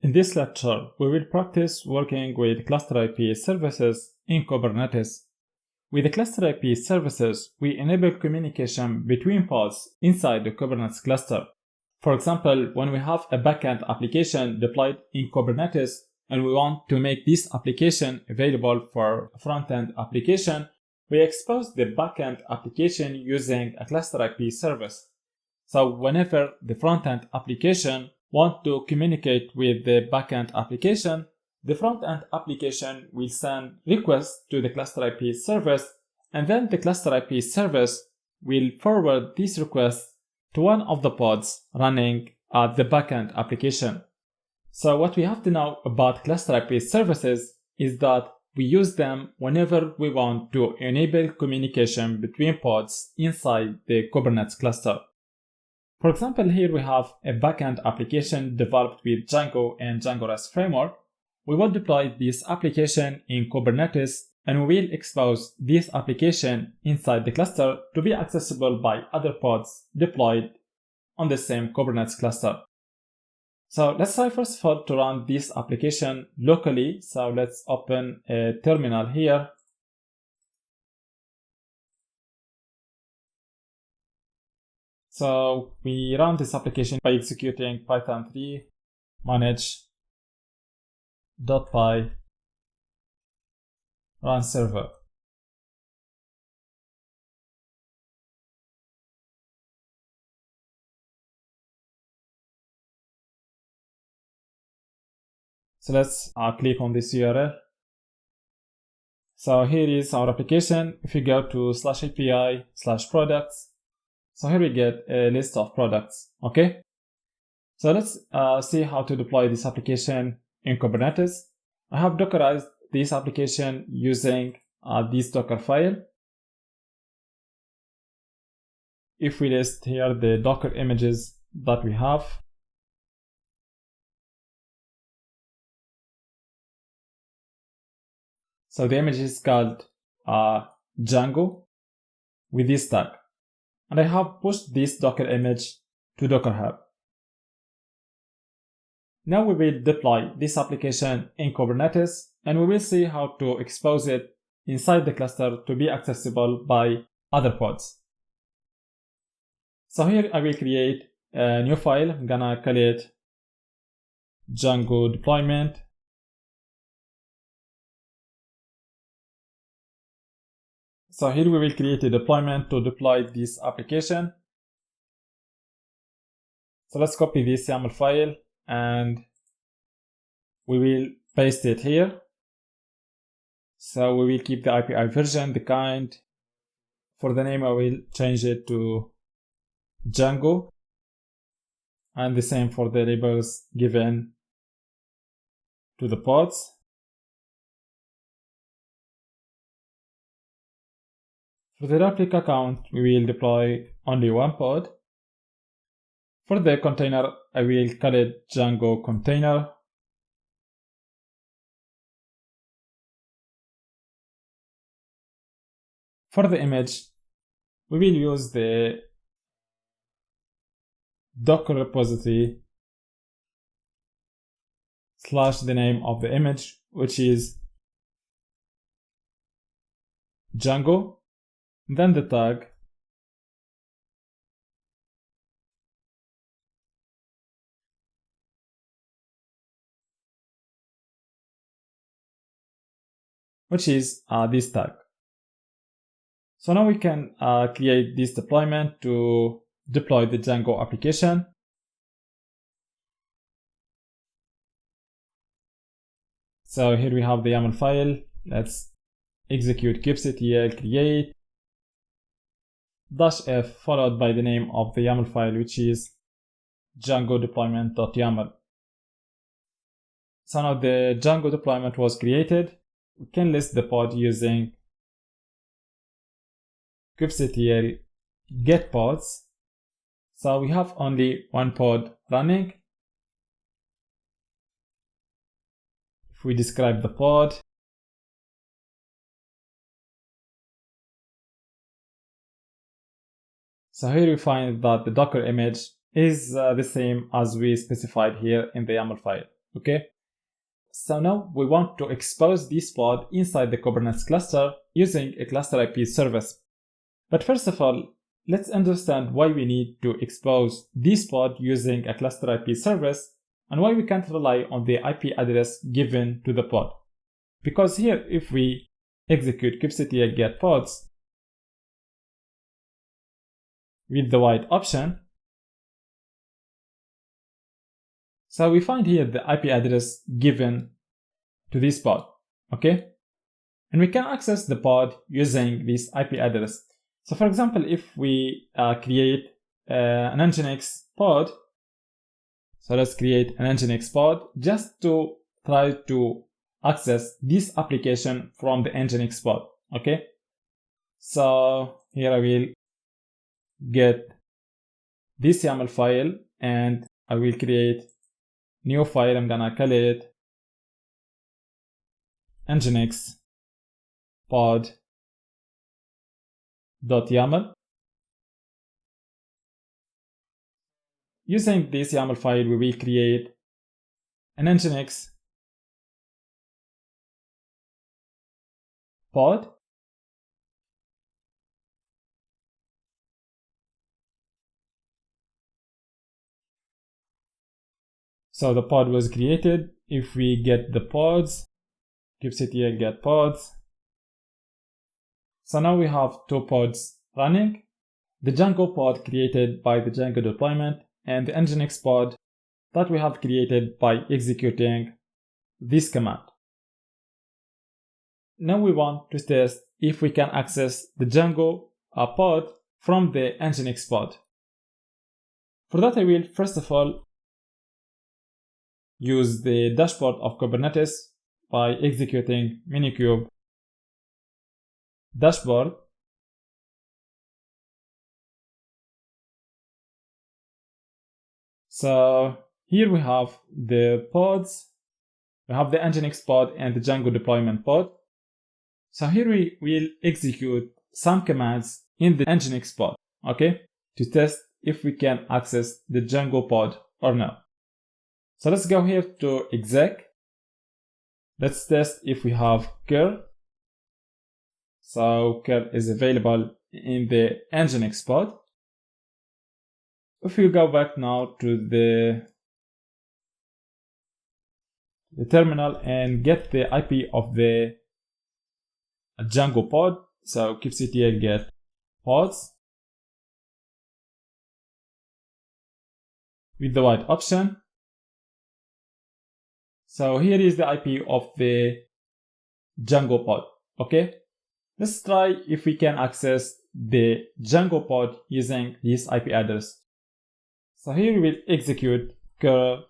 In this lecture, we will practice working with ClusterIP services in Kubernetes. With the ClusterIP services, we enable communication between pods inside the Kubernetes cluster. For example, when we have a backend application deployed in Kubernetes and we want to make this application available for a front-end application, we expose the backend application using a ClusterIP service. So whenever the front-end application want to communicate with the backend application, the front-end application will send requests to the ClusterIP service, and then the ClusterIP service will forward these requests to one of the pods running at the backend application. So what we have to know about ClusterIP services is that we use them whenever we want to enable communication between pods inside the Kubernetes cluster. For example, here we have a backend application developed with Django and Django REST framework. We will deploy this application in Kubernetes and we will expose this application inside the cluster to be accessible by other pods deployed on the same Kubernetes cluster. So let's try first of all to run this application locally. So let's open a terminal here. So we run this application by executing python 3 manage.py run server. So let's click on this URL. So here is our application. If you go to /API/products, so here we get a list of products, okay? So let's see how to deploy this application in Kubernetes. I have Dockerized this application using this Docker file. If we list here the Docker images that we have, so the image is called Django with this tag. And I have pushed this Docker image to Docker Hub. Now we will deploy this application in Kubernetes and we will see how to expose it inside the cluster to be accessible by other pods. So here I will create a new file. I'm gonna call it Django deployment. So here we will create a deployment to deploy this application. So let's copy this YAML file and we will paste it here. So we will keep the API version, the kind. For the name, I will change it to Django. And the same for the labels given to the pods. For the replica count, we will deploy only one pod. For the container, I will call it Django container. For the image, we will use the Docker repository / the name of the image, which is Django. Then the tag, which is this tag. So now we can create this deployment to deploy the Django application. So here we have the YAML file. Let's execute kubectl create -f followed by the name of the YAML file, which is Django deployment.yaml. So now the Django deployment was created. We can list the pod using kubectl get pods. So we have only one pod running. If we describe the pod, so here we find that the Docker image is the same as we specified here in the YAML file. Okay. So now we want to expose this pod inside the Kubernetes cluster using a ClusterIP service. But first of all, let's understand why we need to expose this pod using a ClusterIP service and why we can't rely on the IP address given to the pod. Because here, if we execute kubectl get pods with the white option, so we find here the IP address given to this pod, okay? And we can access the pod using this IP address. So for example, if we create an Nginx pod, so let's create an Nginx pod just to try to access this application from the Nginx pod, okay? So here I will get this YAML file and I will create new file. I'm gonna call it Nginx pod.yaml. Using this YAML file, we will create an Nginx pod. So the pod was created. If we get the pods, kubectl get pods. So now we have two pods running. The Django pod created by the Django deployment and the Nginx pod that we have created by executing this command. Now we want to test if we can access the Django pod from the Nginx pod. For that, I will first of all use the dashboard of Kubernetes by executing minikube dashboard. So here we have the pods, we have the Nginx pod and the Django deployment pod. So here we will execute some commands in the Nginx pod, okay, to test if we can access the Django pod or not. So let's go here to exec. Let's test if we have curl. So curl is available in the Nginx pod. If you go back now to the terminal and get the IP of the Django pod, so kubectl get pods with the white option. So here is the IP of the Django pod, okay? Let's try if we can access the Django pod using this IP address. So here we will execute curl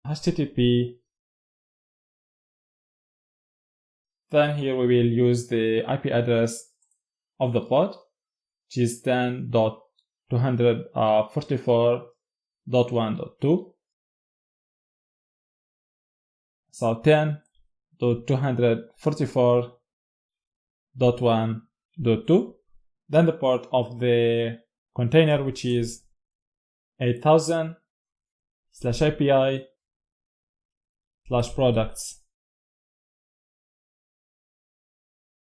http. Then here we will use the IP address of the pod, which is 10.244.1.2. So 10.244.1.2. Then the port of the container, which is 8000/API/products.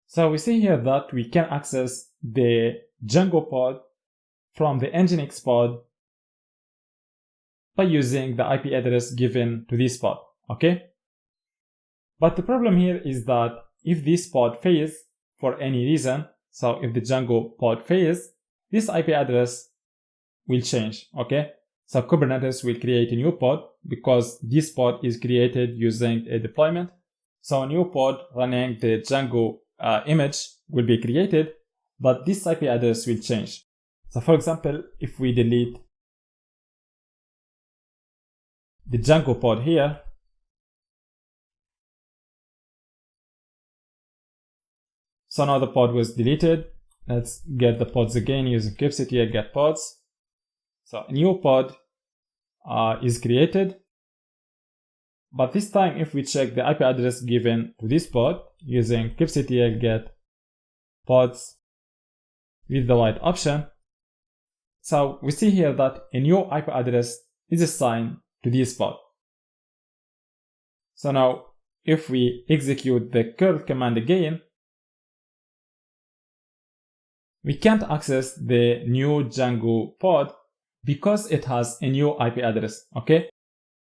So we see here that we can access the Django pod from the Nginx pod by using the IP address given to this pod, okay? But the problem here is that if this pod fails for any reason, so if the Django pod fails, this IP address will change, okay? So Kubernetes will create a new pod because this pod is created using a deployment. So a new pod running the Django image will be created, but this IP address will change. So for example, if we delete the Django pod here, so now the pod was deleted. Let's get the pods again using kubectl get pods. So a new pod is created. But this time, if we check the IP address given to this pod using kubectl get pods with the white option, so we see here that a new IP address is assigned to this pod. So now if we execute the curl command again, we can't access the new Django pod because it has a new IP address, okay?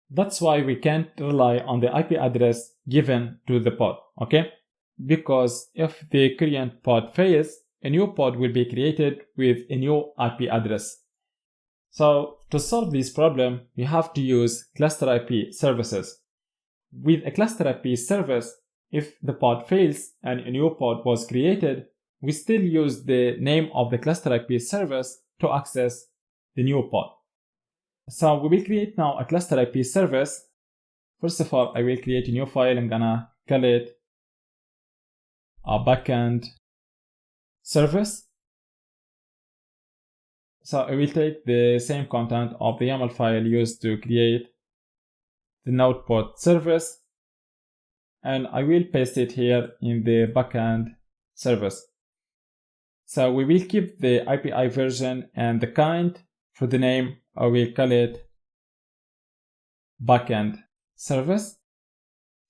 That's why we can't rely on the IP address given to the pod, okay? Because if the current pod fails, a new pod will be created with a new IP address. So to solve this problem, we have to use ClusterIP services. With a ClusterIP service, if the pod fails and a new pod was created, we still use the name of the ClusterIP service to access the new pod. So we will create now a ClusterIP service. First of all, I will create a new file. I'm gonna call it a backend service. So I will take the same content of the YAML file used to create the node pod service, and I will paste it here in the backend service. So we will keep the API version and the kind. For the name, I will call it backend service.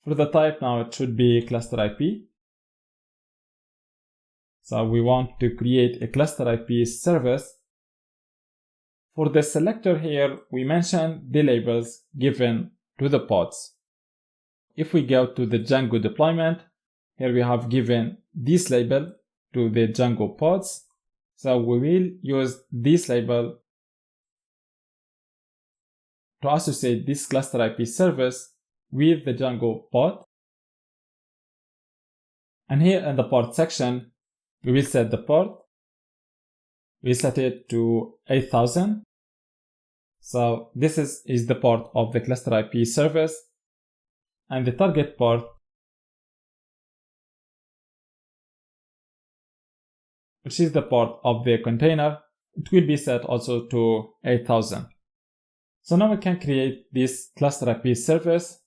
For the type now, it should be ClusterIP. So we want to create a ClusterIP service. For the selector here, we mentioned the labels given to the pods. If we go to the Django deployment, here we have given this label to the Django pods. So we will use this label to associate this ClusterIP service with the Django pod. And here in the port section, we will set the port. We set it to 8000. So this is the port of the ClusterIP service. And the target port which is the port of the container, it will be set also to 8000. So now we can create this ClusterIP service.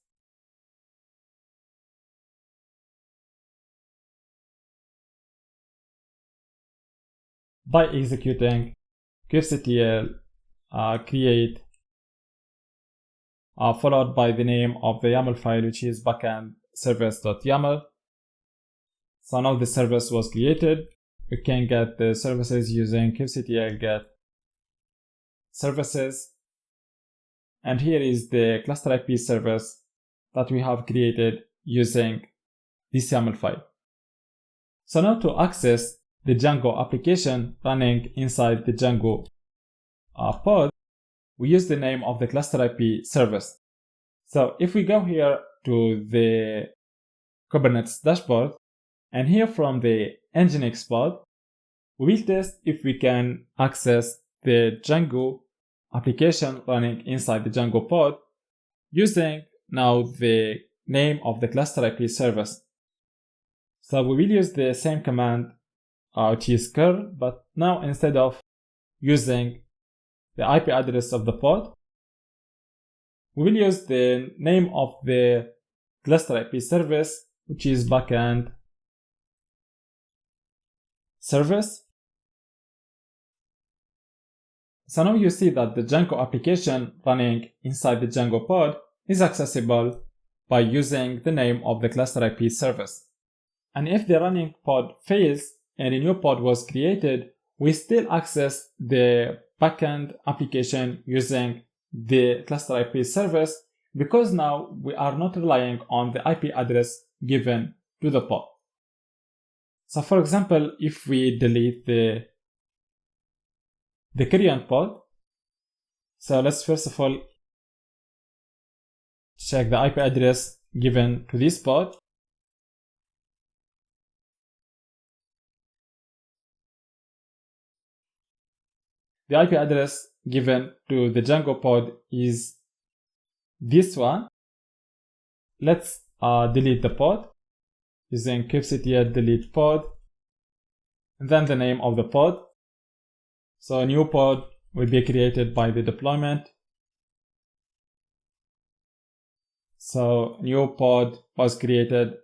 By executing kubectl create followed by the name of the YAML file, which is backend service.yaml. So now the service was created. We can get the services using kubectl get services. And here is the ClusterIP service that we have created using this YAML file. So now to access the Django application running inside the Django pod, we use the name of the ClusterIP service. So if we go here to the Kubernetes dashboard, and here from the Nginx pod, we will test if we can access the Django application running inside the Django pod using now the name of the ClusterIP service. So we will use the same command, which is curl, but now instead of using the IP address of the pod, we will use the name of the ClusterIP service, which is backend service. So now you see that the Django application running inside the Django pod is accessible by using the name of the ClusterIP service. And if the running pod fails and a new pod was created, we still access the backend application using the ClusterIP service because now we are not relying on the IP address given to the pod. So for example, if we delete the current pod, so let's first of all check the IP address given to this pod. The IP address given to the Django pod is this one. Let's delete the pod using kubectl delete pod, and then the name of the pod. So a new pod will be created by the deployment. So new pod was created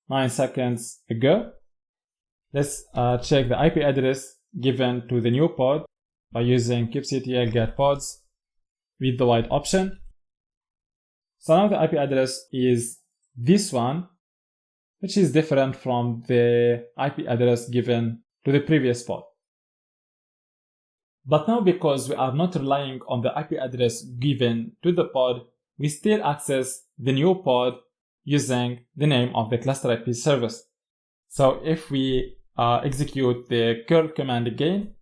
9 seconds ago. Let's check the IP address given to the new pod by using kubectl get pods with the white option. So now the IP address is this one, which is different from the IP address given to the previous pod. But now, because we are not relying on the IP address given to the pod, we still access the new pod using the name of the ClusterIP service. So if we execute the curl command again,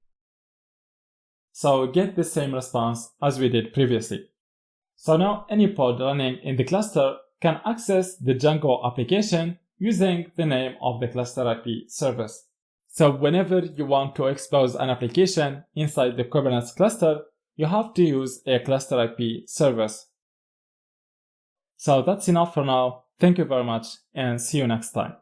so get the same response as we did previously. So now any pod running in the cluster can access the Django application using the name of the ClusterIP service. So whenever you want to expose an application inside the Kubernetes cluster, you have to use a ClusterIP service. So that's enough for now. Thank you very much and see you next time.